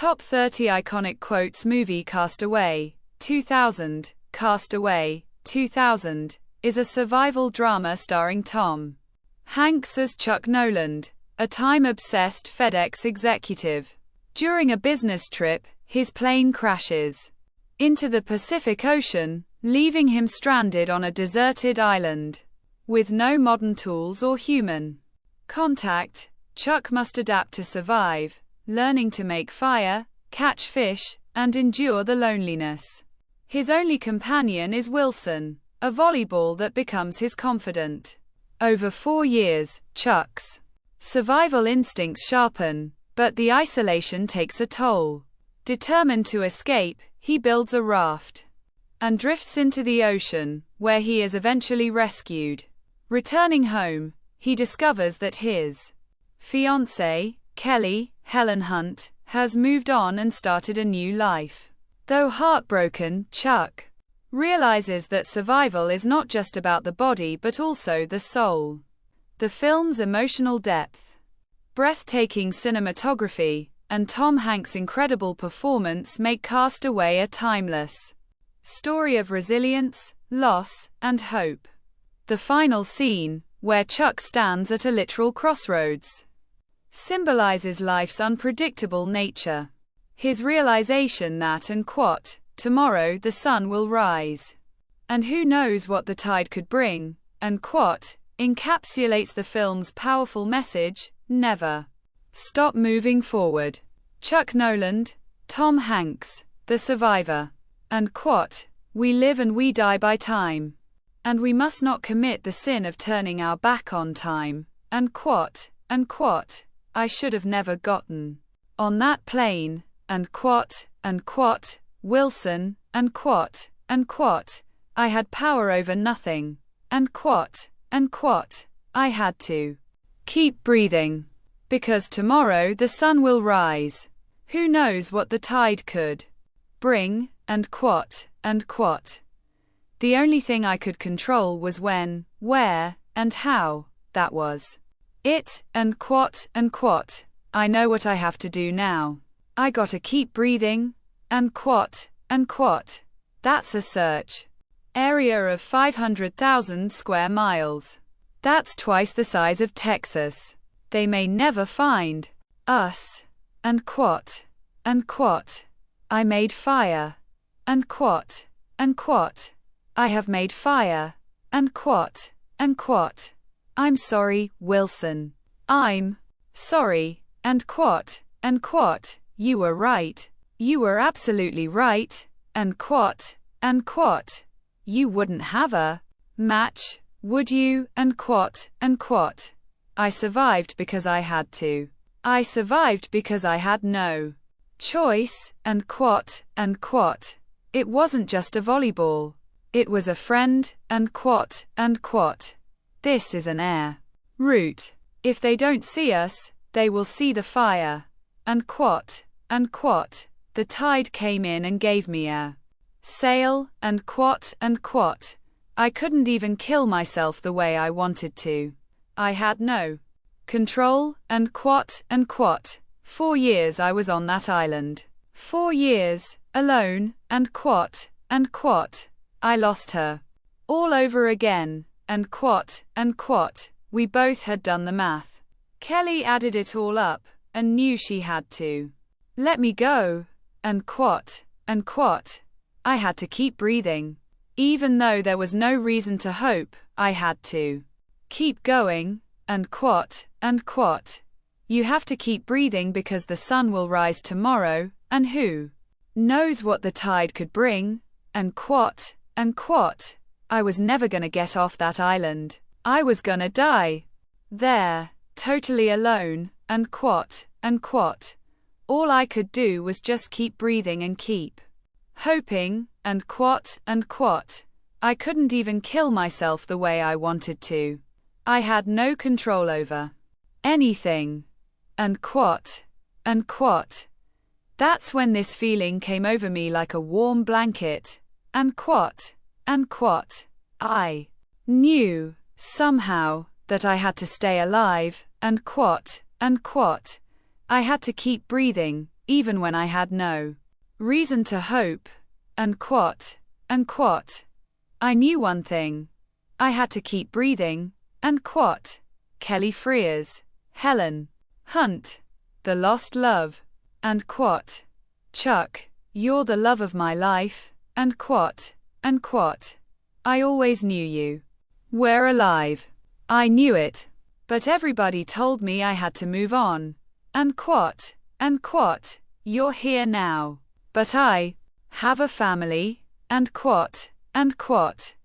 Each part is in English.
Top 30 Iconic Quotes Movie Castaway, 2000. Castaway, 2000, is a survival drama starring Tom Hanks as Chuck Noland, a time-obsessed FedEx executive. During a business trip, his plane crashes into the Pacific Ocean, leaving him stranded on a deserted island. With no modern tools or human contact, Chuck must adapt to survive, learning to make fire, catch fish, and endure the loneliness. His only companion is Wilson, a volleyball that becomes his confidant. Over 4 years, Chuck's survival instincts sharpen, but the isolation takes a toll. Determined to escape, he builds a raft and drifts into the ocean, where he is eventually rescued. Returning home, he discovers that his fiancée, Kelly, Helen Hunt, has moved on and started a new life. Though heartbroken, Chuck realizes that survival is not just about the body but also the soul. The film's emotional depth, breathtaking cinematography, and Tom Hanks' incredible performance make Castaway a timeless story of resilience, loss, and hope. The final scene, where Chuck stands at a literal crossroads, symbolizes life's unpredictable nature. His realization that tomorrow the sun will rise, and who knows what the tide could bring, encapsulates the film's powerful message: never stop moving forward. Chuck Noland, Tom Hanks, the survivor. We live and we die by time, and we must not commit the sin of turning our back on time. I should have never gotten on that plane. Wilson, I had power over nothing. I had to keep breathing, because tomorrow the sun will rise. Who knows what the tide could bring. The only thing I could control was when, where, and how. That was it. I know what I have to do now. I gotta keep breathing. That's a search area of 500,000 square miles. That's twice the size of Texas. They may never find us. I made fire. I have made fire. I'm sorry, Wilson. I'm sorry. You were right. You were absolutely right. You wouldn't have a match, would you? I survived because I had to. I survived because I had no choice. It wasn't just a volleyball. It was a friend. This is an air route. If they don't see us, they will see the fire. The tide came in and gave me a sail. I couldn't even kill myself the way I wanted to. I had no control. 4 years I was on that island. 4 years, alone. I lost her all over again. We both had done the math. Kelly added it all up and knew she had to let me go. I had to keep breathing. Even though there was no reason to hope, I had to keep going. You have to keep breathing because the sun will rise tomorrow, and who knows what the tide could bring. I was never gonna get off that island. I was gonna die there, totally alone. All I could do was just keep breathing and keep hoping. I couldn't even kill myself the way I wanted to. I had no control over anything. That's when this feeling came over me like a warm blanket. I knew, somehow, that I had to stay alive. I had to keep breathing, even when I had no reason to hope, unquote, unquote. I knew one thing. I had to keep breathing, unquote. Kelly Frears, Helen Hunt, The Lost Love, unquote. Chuck, you're the love of my life, unquote, unquote. I always knew you were alive. I knew it. But everybody told me I had to move on, unquote, unquote. You're here now. But I have a family, unquote, unquote.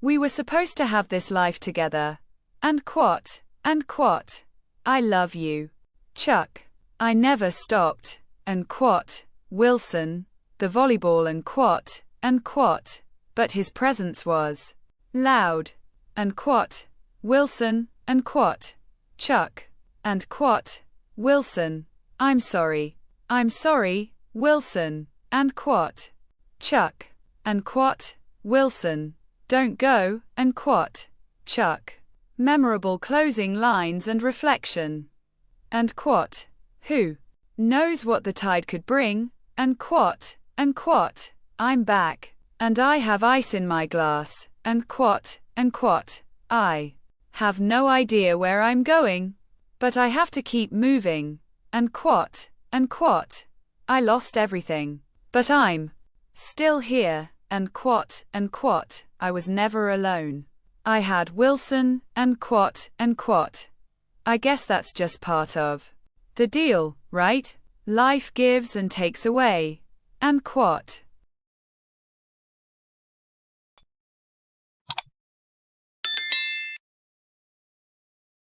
We were supposed to have this life together, unquote, unquote. I love you, Chuck. I never stopped, unquote. Wilson, the volleyball, unquote, unquote. But his presence was loud, unquote. Wilson, unquote. Chuck, unquote. Wilson, I'm sorry. I'm sorry, Wilson, unquote. Chuck, unquote. Wilson, don't go, unquote. Chuck. Memorable closing lines and reflection, unquote. Who knows what the tide could bring, unquote, unquote. I'm back, and I have ice in my glass, unquote, unquote. I have no idea where I'm going, but I have to keep moving, unquote, unquote. I lost everything, but I'm still here, unquote, unquote. I was never alone. I had Wilson, unquote, unquote. I guess that's just part of the deal, right? Life gives and takes away, unquote.